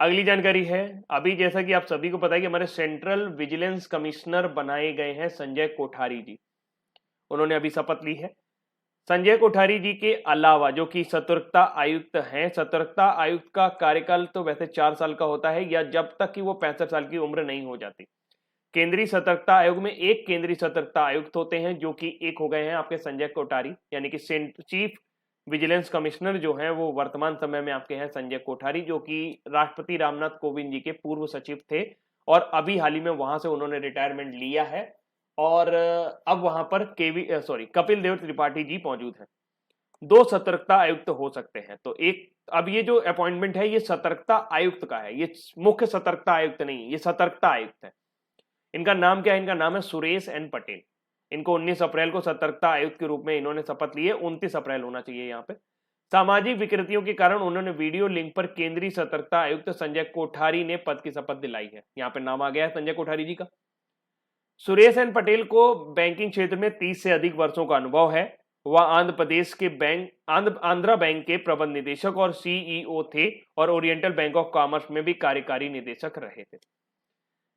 अगली जानकारी है, अभी जैसा कि आप सभी को पता है कि हमारे सेंट्रल विजिलेंस कमिश्नर बनाए गए हैं संजय कोठारी जी। उन्होंने अभी शपथ ली है। संजय कोठारी जी के अलावा जो कि सतर्कता आयुक्त हैं, सतर्कता आयुक्त का कार्यकाल तो वैसे 4 साल का होता है, या जब तक कि वो 65 साल की उम्र नहीं हो जाती। केंद्रीय सतर्कता आयोग में एक केंद्रीय सतर्कता आयुक्त होते हैं, जो कि एक हो गए हैं आपके संजय कोठारी, यानी कि चीफ विजिलेंस कमिश्नर जो हैं वो वर्तमान समय में आपके हैं संजय कोठारी, जो कि राष्ट्रपति रामनाथ कोविंद जी के पूर्व सचिव थे, और अभी हाल ही में वहां से उन्होंने रिटायरमेंट लिया है, और अब वहां पर कपिल देव त्रिपाठी जी मौजूद हैं। 2 सतर्कता आयुक्त हो सकते हैं। तो एक, अब ये जो अपॉइंटमेंट है ये सतर्कता आयुक्त का है, ये मुख्य सतर्कता आयुक्त नहीं, ये सतर्कता आयुक्त है। इनका नाम क्या है? इनका नाम है सुरेश एन पटेल। इनको 19 अप्रैल को सतर्कता आयुक्त के रूप में इन्होंने शपथ ली है। 29 अप्रैल होना चाहिए यहाँ पे। सामाजिक विकृतियों के कारण उन्होंने वीडियो लिंक पर केंद्रीय सतर्कता आयुक्त संजय कोठारी ने पद की शपथ दिलाई है। यहाँ पे नाम आ गया है संजय कोठारी जी का। सुरेश एन पटेल को बैंकिंग क्षेत्र में 30 से अधिक वर्षों का अनुभव है। वह आंध्रा बैंक के प्रबंध निदेशक और सीईओ थे, और ओरिएंटल बैंक ऑफ कॉमर्स में भी कार्यकारी निदेशक रहे थे।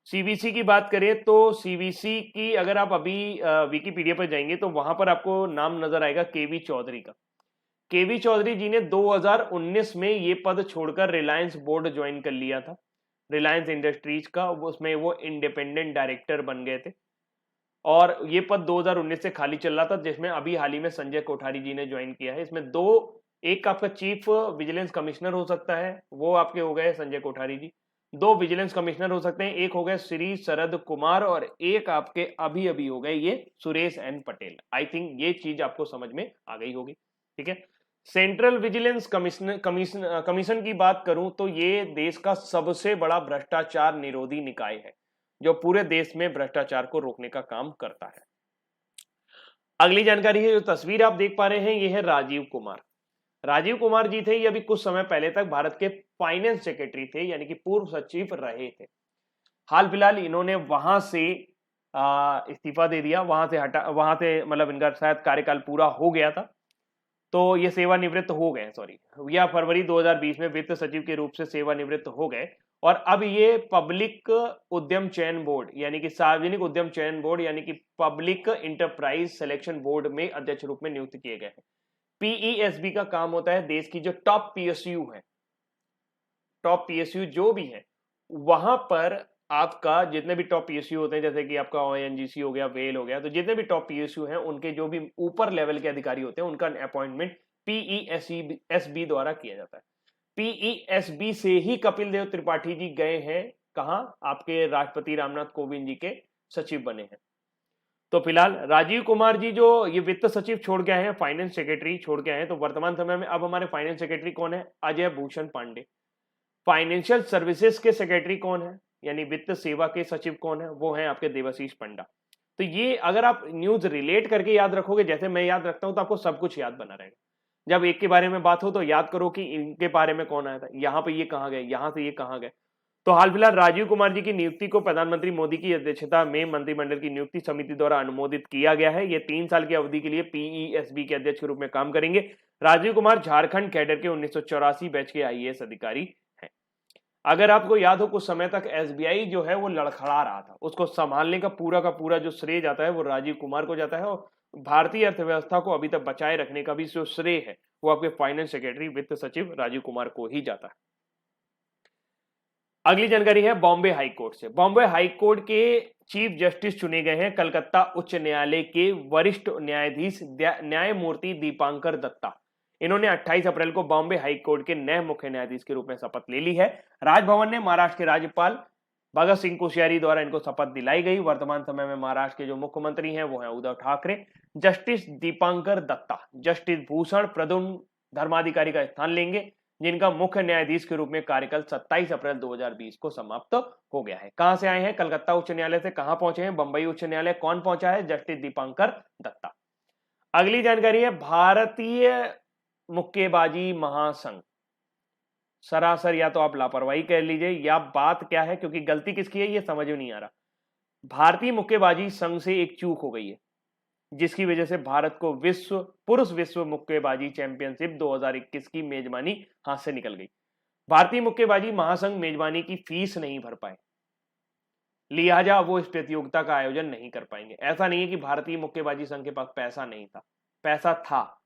सीवीसी की बात करें तो सीवीसी की अगर आप अभी विकिपीडिया पर जाएंगे तो वहां पर आपको नाम नजर आएगा केवी चौधरी का। केवी चौधरी जी ने 2019 में ये पद छोड़कर रिलायंस बोर्ड ज्वाइन कर लिया था, रिलायंस इंडस्ट्रीज का। उसमें वो इंडिपेंडेंट डायरेक्टर बन गए थे, और ये पद 2019 से खाली चल रहा था, जिसमें अभी हाल ही में संजय कोठारी जी ने ज्वाइन किया है। इसमें एक आपका चीफ विजिलेंस कमिश्नर हो सकता है, वो आपके हो गए संजय कोठारी जी, दो विजिलेंस कमिश्नर हो सकते हैं, एक हो गए श्री शरद कुमार और एक आपके अभी अभी हो गए ये Suresh N Patel. I think ये चीज आपको समझ में आ गई होगी। ठीक है, सेंट्रल विजिलेंस कमीशन की बात करूं तो ये देश का सबसे बड़ा भ्रष्टाचार निरोधी निकाय है जो पूरे देश में भ्रष्टाचार को रोकने का काम करता है। अगली जानकारी है, जो तस्वीर आप देख पा रहे हैं ये है राजीव कुमार। राजीव कुमार जी थे, ये अभी कुछ समय पहले तक भारत के फाइनेंस सेक्रेटरी थे, यानी कि पूर्व सचिव रहे थे। हाल फिलहाल इन्होंने वहां से इस्तीफा दे दिया, वहां से मतलब इनका शायद कार्यकाल पूरा हो गया था, तो ये सेवानिवृत्त हो गए, सॉरी, या फरवरी 2020 में वित्त सचिव के रूप से सेवानिवृत्त हो गए और अब ये पब्लिक उद्यम चयन बोर्ड यानी कि सार्वजनिक उद्यम चयन बोर्ड यानी कि पब्लिक इंटरप्राइज सिलेक्शन बोर्ड में अध्यक्ष रूप में नियुक्त किए गए हैं। पीईएसबी का काम होता है देश की जो टॉप पीएसयू है, टॉप पीएसयू जो भी है वहां पर आपका जितने भी टॉप पीएसयू होते हैं, जैसे कि आपका ओएनजीसी हो गया, वेल हो गया, तो जितने भी टॉप पीएसयू हैं उनके जो भी ऊपर लेवल के अधिकारी होते हैं उनका अपॉइंटमेंट पीईएसबी द्वारा किया जाता है। पीईएसबी से ही कपिल देव त्रिपाठी जी गए हैं कहां, आपके राष्ट्रपति रामनाथ कोविंद जी के सचिव बने हैं। तो फिलहाल राजीव कुमार जी जो ये वित्त सचिव छोड़ के आए हैं, फाइनेंस सेक्रेटरी छोड़ के आए हैं, तो वर्तमान समय में अब हमारे फाइनेंस सेक्रेटरी कौन है, अजय भूषण पांडे। फाइनेंशियल सर्विसेज के सेक्रेटरी कौन है, यानी वित्त सेवा के सचिव कौन है, वो है आपके देवाशीष पंडा। तो ये अगर आप न्यूज रिलेट करके याद रखोगे, जैसे मैं याद रखता हूं, तो आपको सब कुछ याद बना रहेगा। जब एक के बारे में बात हो तो याद करो कि इनके बारे में कौन आया था, यहाँ पे ये कहाँ गए, यहां से ये कहाँ गए। तो हाल फिलहाल राजीव कुमार जी की नियुक्ति को प्रधानमंत्री मोदी की अध्यक्षता में मंत्रिमंडल की नियुक्ति समिति द्वारा अनुमोदित किया गया है। ये 3 साल की अवधि के लिए पीईएसबी के अध्यक्ष के रूप में काम करेंगे। राजीव कुमार झारखंड कैडर के 1984 बैच के आईएएस अधिकारी हैं। अगर आपको याद हो, कुछ समय तक एसबीआई जो है वो लड़खड़ा रहा था, उसको संभालने का पूरा जो श्रेय जाता है वो राजीव कुमार को जाता है और भारतीय अर्थव्यवस्था को अभी तक बचाए रखने का भी जो श्रेय है वो आपके फाइनेंस सेक्रेटरी वित्त सचिव राजीव कुमार को ही जाता है। अगली जानकारी है बॉम्बे हाईकोर्ट से। बॉम्बे हाईकोर्ट के चीफ जस्टिस चुने गए हैं कलकत्ता उच्च न्यायालय के वरिष्ठ न्यायाधीश न्यायमूर्ति दीपांकर दत्ता। इन्होंने 28 अप्रैल को बॉम्बे हाईकोर्ट के नए मुख्य न्यायाधीश के रूप में शपथ ले ली है। राजभवन ने महाराष्ट्र के राज्यपाल भगत सिंह कोश्यारी द्वारा इनको शपथ दिलाई गई। वर्तमान समय में महाराष्ट्र के जो मुख्यमंत्री हैं वो हैं उद्धव ठाकरे। जस्टिस दीपांकर दत्ता जस्टिस भूषण प्रद्युम्न धर्माधिकारी का स्थान लेंगे, जिनका मुख्य न्यायाधीश के रूप में कार्यकाल 27 अप्रैल 2020 को समाप्त हो गया है। कहां से आए हैं, कलकत्ता उच्च न्यायालय से कहां पहुंचे हैं, बंबई उच्च न्यायालय। कौन पहुंचा है, जस्टिस दीपांकर दत्ता। अगली जानकारी है भारतीय मुक्केबाजी महासंघ। सरासर या तो आप लापरवाही कह लीजिए या बात क्या है, क्योंकि गलती किसकी है ये समझ में नहीं आ रहा। भारतीय मुक्केबाजी संघ से एक चूक हो गई है, जिसकी वजह से भारत को पुरुष विश्व मुक्केबाजी चैंपियनशिप 2021 की मेजबानी हाथ से निकल गई। भारतीय मुक्केबाजी महासंघ मेजबानी की फीस नहीं भर पाए, लिहाजा वो इस प्रतियोगिता का आयोजन नहीं कर पाएंगे। ऐसा नहीं है कि भारतीय मुक्केबाजी संघ के पास पैसा नहीं था, पैसा था,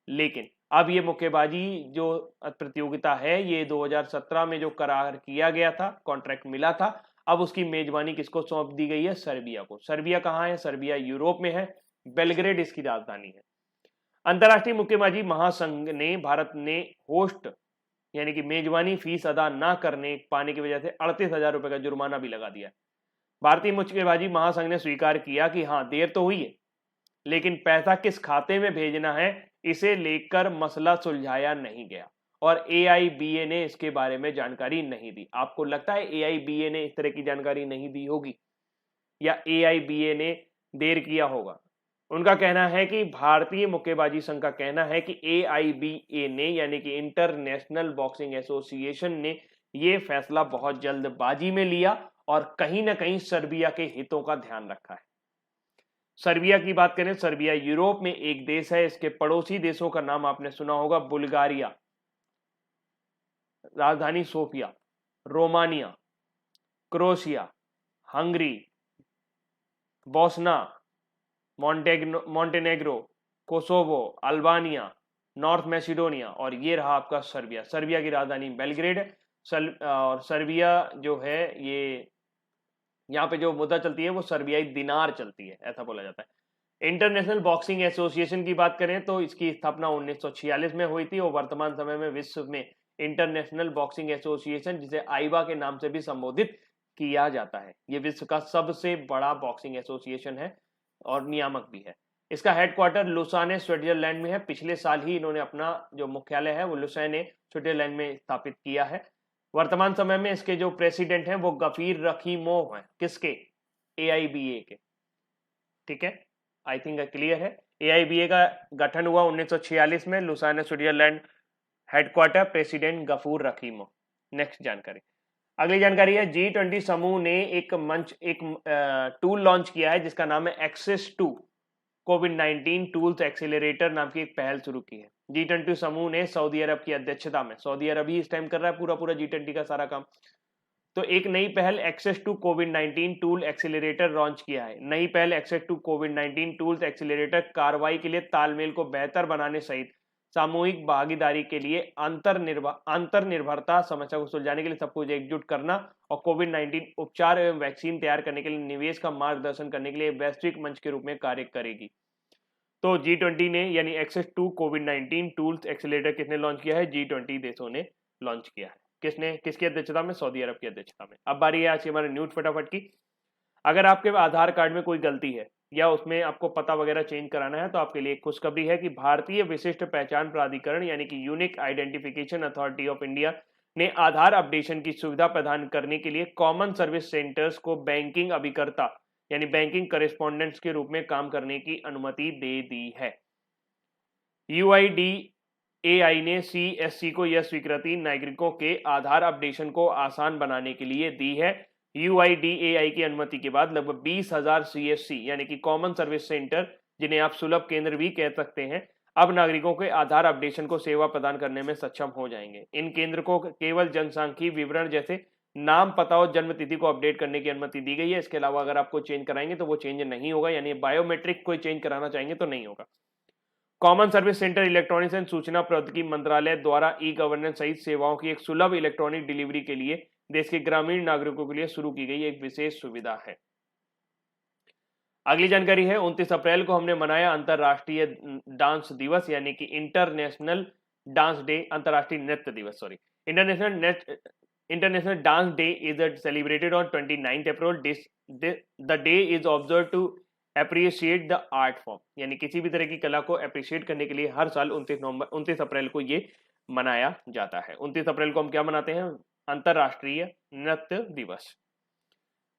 लेकिन अब ये मुक्केबाजी जो प्रतियोगिता है ये 2017 में जो करार किया गया था, कॉन्ट्रैक्ट मिला था, अब उसकी मेजबानी किसको सौंप दी गई है, सर्बिया को। सर्बिया कहां है, सर्बिया यूरोप में है, बेलग्रेड इसकी राजधानी है। अंतरराष्ट्रीय मुक्केबाजी महासंघ ने भारत ने होस्ट यानी कि मेजबानी फीस अदा न करने पाने की वजह से 38,000 रुपए का जुर्माना भी लगा दिया। भारतीय मुक्केबाजी महासंघ ने स्वीकार किया कि हाँ देर तो हुई है, लेकिन पैसा किस खाते में भेजना है इसे लेकर मसला सुलझाया नहीं गया और एआईबीए ने इसके बारे में जानकारी नहीं दी। आपको लगता है एआईबीए ने इस तरह की जानकारी नहीं दी होगी या एआईबीए ने देर किया होगा? उनका कहना है कि भारतीय मुक्केबाजी संघ का कहना है कि एआईबीए ने यानी कि इंटरनेशनल बॉक्सिंग एसोसिएशन ने यह फैसला बहुत जल्दबाजी में लिया और कहीं ना कहीं सर्बिया के हितों का ध्यान रखा है। सर्बिया की बात करें, सर्बिया यूरोप में एक देश है। इसके पड़ोसी देशों का नाम आपने सुना होगा, बुल्गारिया, राजधानी Sofia, Romania, Croatia, Hungary, Bosnia, Montenegro, Kosovo, Albania, North Macedonia और ये रहा आपका सर्बिया। सर्बिया की राजधानी बेलग्रेड और सर्बिया जो है ये यहाँ पे जो मुद्रा चलती है वो सर्बियाई दिनार चलती है, ऐसा बोला जाता है। इंटरनेशनल बॉक्सिंग एसोसिएशन की बात करें तो इसकी स्थापना 1946 में हुई थी और वर्तमान समय में विश्व में इंटरनेशनल बॉक्सिंग एसोसिएशन, जिसे आईबा के नाम से भी संबोधित किया जाता है। ये विश्व का सबसे बड़ा बॉक्सिंग एसोसिएशन है और नियामक भी है। इसका हेडक्वार्टर लुसाने स्विट्जरलैंड में है। पिछले साल ही इन्होंने अपना जो मुख्यालय है वो लुसाने स्विट्जरलैंड में स्थापित किया है। वर्तमान समय में इसके जो प्रेसिडेंट हैं वो गफीर रखीमोव हैं। किसके? एआईबीए के। ठीक है, आई थिंक क्लियर है। एआईबीए का गठन हुआ 1946 में, Lausanne Switzerland, headquarter president Gafur Rakhimov. Next जानकारी, अगली जानकारी है G20 समूह ने एक टूल लॉन्च किया है जिसका नाम है एक्सेस टू कोविड-19 टूल्स एक्सीलरेटर नाम की एक पहल शुरू की है। G20 समूह ने सऊदी अरब की अध्यक्षता में, सऊदी अरब ही इस टाइम कर रहा है पूरा G20 का सारा काम, तो एक नई पहल एक्सेस टू कोविड-19 टूल एक्सीलरेटर लॉन्च किया है। नई पहल एक्सेस टू कोविड-19 टूल्स एक्सीलरेटर कार्रवाई के लिए तालमेल को बेहतर बनाने सहित सामूहिक भागीदारी के लिए अंतरनिर्भरता समस्या को सुलझाने के लिए सबको एकजुट करना और कोविड-19 उपचार एवं वैक्सीन तैयार करने के लिए निवेश का मार्गदर्शन करने के लिए वैश्विक मंच के रूप में कार्य करेगी। तो G20 ने यानी एक्सेस टू कोविड-19 टूल्स एक्सीलरेटर किसने लॉन्च किया है? G20 देशों ने लॉन्च किया है। किसने? किसकी अध्यक्षता में? सऊदी अरब की अध्यक्षता में। अब बारी है आज की हमारे न्यूज फटाफट की। अगर आपके आधार कार्ड में कोई गलती है या उसमें आपको पता वगैरह चेंज कराना है तो आपके लिए एक खुशखबरी है कि भारतीय विशिष्ट पहचान प्राधिकरण यानी कि unique identification authority of India ने आधार अपडेशन की सुविधा प्रदान करने के लिए कॉमन सर्विस सेंटर्स को बैंकिंग अभिकर्ता यानी बैंकिंग करेस्पॉन्डेंट्स के रूप में काम करने की अनुमति दे दी है। UIDAI ने CSC को यह स्वीकृति नागरिकों के आधार अपडेशन को आसान बनाने के लिए दी है। UIDAI की अनुमति के बाद लगभग 20,000 CSC यानी कि कॉमन सर्विस सेंटर, जिन्हें आप सुलभ केंद्र भी कह सकते हैं, अब नागरिकों के आधार अपडेशन को सेवा प्रदान करने में सक्षम हो जाएंगे। इन केंद्र को केवल जनसांख्यिकीय विवरण जैसे नाम, पता और जन्म तिथि को अपडेट करने की अनुमति दी गई है। इसके अलावा अगर आपको चेंज कराएंगे तो वो चेंज नहीं होगा, यानी बायोमेट्रिक कोई चेंज कराना चाहेंगे तो नहीं होगा। Common service centre electronics and सूचना प्रौद्योगिकी मंत्रालय द्वारा ई गवर्नेंस सहित सेवाओं की एक सुलभ इलेक्ट्रॉनिक डिलीवरी के लिए देश के ग्रामीण नागरिकों के लिए शुरू की गई एक विशेष सुविधा है। अगली जानकारी है 29 अप्रैल को हमने मनाया अंतरराष्ट्रीय डांस दिवस यानी कि इंटरनेशनल डांस डे, अंतरराष्ट्रीय नृत्य दिवस, sorry, international dance day is celebrated on 29 April. The day is observe to appreciate the art form, यानी किसी भी तरह की कला को अप्रिशिएट करने के लिए हर साल 29 अप्रैल को ये मनाया जाता है। 29 अप्रैल को हम क्या मनाते हैं? अंतरराष्ट्रीय नृत्य दिवस।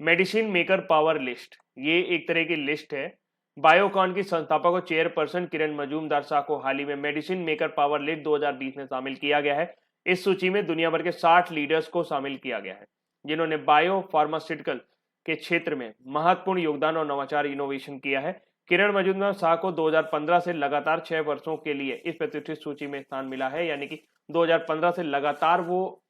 मेडिसिन मेकर पावर लिस्ट, ये एक तरह की लिस्ट है। बायोकॉन की संस्थापक और चेयरपर्सन किरण मजूमदार शाह को हाल ही में मेडिसिन मेकर पावर लिस्ट 2020 में शामिल किया गया है। इस सूची में दुनिया भर के 60 लीडर्स को शामिल किया गया है जिन्होंने बायो फार्मास्यूटिकल के क्षेत्र में महत्वपूर्ण योगदान और नवाचार इनोवेशन किया है। किरण मजूमदार शाह को 2015 से लगातार 6 वर्षों के लिए इस प्रतिष्ठित सूची में स्थान मिला है, यानी कि 2015 से लगातार वो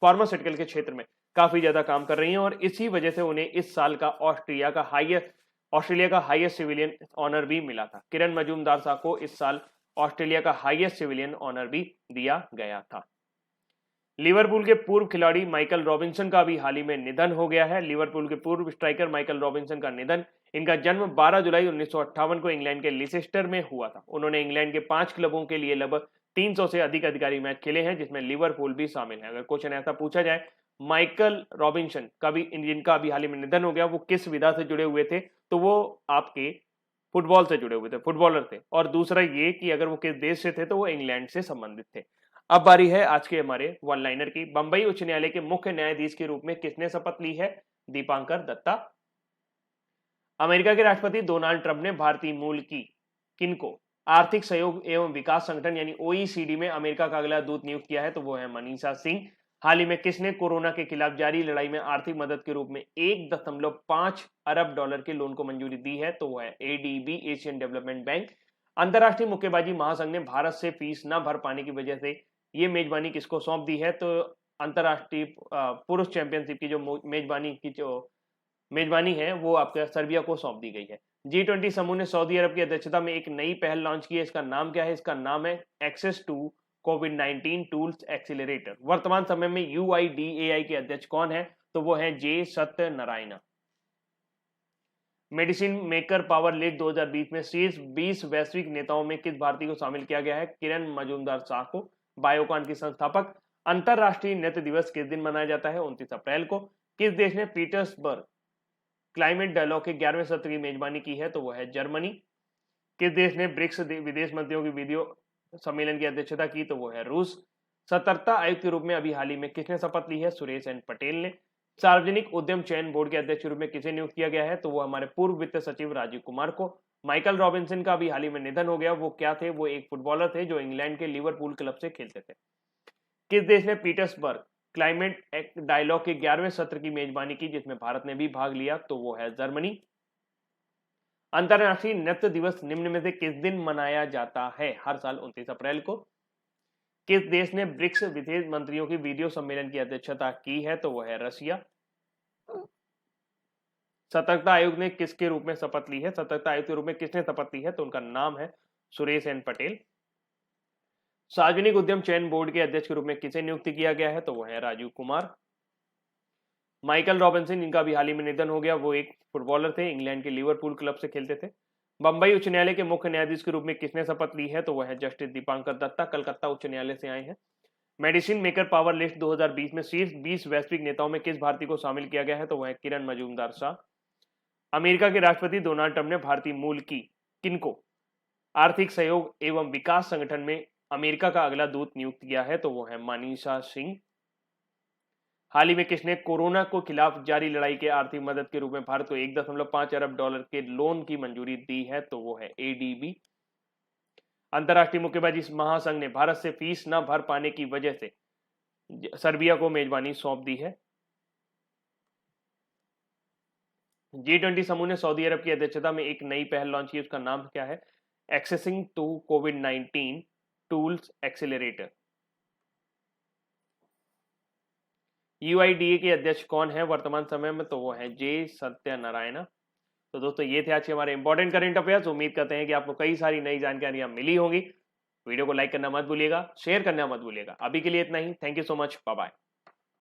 फार्मास्यूटिकल के क्षेत्र में काफी ज्यादा काम कर रही हैं और इसी वजह से उन्हें इस साल का ऑस्ट्रेलिया का हाईएस्ट सिविलियन ऑनर भी मिला था। किरण मजूमदार शाह को इस साल ऑस्ट्रेलिया का हाईएस्ट सिविलियन ऑनर भी दिया गया था। लिवरपूल के पूर्व खिलाड़ी माइकल रॉबिन्सन का भी हाल ही में निधन हो गया है। लिवरपूल के पूर्व स्ट्राइकर माइकल रॉबिन्सन का निधन, इनका जन्म 12 जुलाई 1958 को इंग्लैंड के लिसेस्टर में हुआ था। उन्होंने इंग्लैंड के 5 क्लबों के लिए लगभग 300 से अधिक अधिकारी मैच खेले हैं जिसमें लिवरपूल भी शामिल है। अगर क्वेश्चन ऐसा पूछा जाए माइकल रॉबिन्सन का भी, जिनका अभी हाल ही में निधन हो गया, वो किस विधा से जुड़े हुए थे, तो वो आपके फुटबॉल से जुड़े हुए थे, फुटबॉलर थे। और दूसरा ये कि अगर वो किस देश से थे तो वो इंग्लैंड से संबंधित थे। अब बारी है आज के हमारे वन लाइनर की। बंबई उच्च न्यायालय के मुख्य न्यायाधीश के रूप में किसने शपथ ली है? दीपांकर दत्ता। अमेरिका के राष्ट्रपति डोनाल्ड ट्रंप ने भारतीय मूल की किनको आर्थिक सहयोग एवं विकास संगठन यानी OECD में अमेरिका का अगला दूत नियुक्त किया है, तो वो है मनीषा सिंह। हाल ही में किसने कोरोना के खिलाफ जारी लड़ाई में आर्थिक मदद के रूप में 1.5 अरब डॉलर के लोन को मंजूरी दी है, तो वो है ADB, एशियन डेवलपमेंट बैंक। अंतर्राष्ट्रीय मुक्केबाजी महासंघ ने भारत से फीस न भर पाने की वजह से ये मेजबानी किसको सौंप दी है? तो अंतर्राष्ट्रीय पुरुष चैंपियनशिप की जो मेजबानी है वो आपके सर्बिया को सौंप दी गई है। G20 समूह ने सऊदी अरब की अध्यक्षता में एक नई पहल लॉन्च की है। इसका नाम क्या है? इसका नाम है एक्सेस टू कोविड-19 टूल्स एक्सीलरेटर। वर्तमान समय में UIDAI के अध्यक्ष कौन है? तो वो है J Satyanarayan. Medicine maker power list 2020 में शीर्ष 20 वैश्विक नेताओं में किस भारतीय को शामिल किया गया है? किरण मजूमदार शाह को। बायोकॉन की संस्थापक अंतरराष्ट्रीय नृत्य दिवस किस दिन मनाया जाता है? 29 अप्रैल को। किस देश ने पीटर्सबर्ग क्लाइमेट डायलॉग के 11वें सत्र की मेजबानी की है? तो वो है जर्मनी। किस देश ने ब्रिक्स विदेश मंत्रियों की वीडियो सम्मेलन की अध्यक्षता की? तो वो है रूस। सतर्कता आयुक्त के रूप में अभी हाल ही में किसने शपथ ली है? सुरेश एन पटेल ने। सार्वजनिक उद्यम चयन बोर्ड के अध्यक्ष के रूप में किसे नियुक्त किया गया है? तो वो हमारे पूर्व वित्त सचिव राजीव कुमार को। माइकल रॉबिन्सन का अभी हाल ही में निधन हो गया। वो क्या थे? वो एक फुटबॉलर थे जो इंग्लैंड के लिवरपूल क्लब से खेलते थे। किस देश ने पीटर्सबर्ग क्लाइमेट डायलॉग के 11वें सत्र की मेजबानी की, जिसमें भारत ने भी भाग लिया? तो वो है जर्मनी। अंतरराष्ट्रीय नृत्य दिवस निम्न में से किस दिन मनाया जाता है? हर साल 29 अप्रैल को। किस देश ने ब्रिक्स विदेश मंत्रियों की वीडियो सम्मेलन की अध्यक्षता की है? तो वह है रशिया। सतर्कता आयोग ने किसके रूप में शपथ ली है? सतर्कता आयोग के रूप में किसने शपथ ली है? तो उनका नाम है सुरेश एन पटेल। सार्वजनिक उद्यम चयन बोर्ड के अध्यक्ष के रूप में किसे नियुक्त किया गया है? तो वह है राजीव कुमार। माइकल रॉबिन्सन, जिनका भी हाल ही में निधन हो गया, वो एक फुटबॉलर थे, इंग्लैंड के लिवरपूल क्लब से खेलते थे। बंबई उच्च न्यायालय के मुख्य न्यायाधीश के रूप में किसने शपथ ली है? तो वह है जस्टिस दीपांकर दत्ता, कलकत्ता उच्च न्यायालय से आए हैं। मेडिसिन मेकर पावर लिस्ट 2020 में शीर्ष 20 वैश्विक नेताओं में किस भारतीय को शामिल किया गया है? तो वह है किरण मजूमदार शाह। अमेरिका के राष्ट्रपति डोनाल्ड ट्रंप ने भारतीय मूल की किनको आर्थिक सहयोग एवं विकास संगठन में अमेरिका का अगला दूत नियुक्त किया है? तो वो है मनीषा सिंह। हाल ही में किसने कोरोना को खिलाफ जारी लड़ाई के आर्थिक मदद के रूप में भारत को 1.5 अरब डॉलर के लोन की मंजूरी दी है? तो वो है एडीबी। अंतर्राष्ट्रीय मुक्केबाजी महासंघ ने भारत से फीस न भर पाने की वजह से सर्बिया को मेजबानी सौंप दी है। G20 समूह ने सऊदी अरब की अध्यक्षता में एक नई पहल लॉन्च की, उसका नाम क्या है? एक्सेसिंग टू कोविड-19 टूल्स एक्सेलरेटर। यूआईडीए के अध्यक्ष कौन है वर्तमान समय में? तो वो है जे सत्यनारायण। तो दोस्तों, ये थे आज के हमारे इंपॉर्टेंट करंट अफेयर्स। उम्मीद करते हैं कि आपको कई सारी नई जानकारियां मिली होंगी। वीडियो को लाइक करना मत भूलिएगा, शेयर करना मत भूलिएगा। अभी के लिए इतना ही। Thank you so much. Bye bye.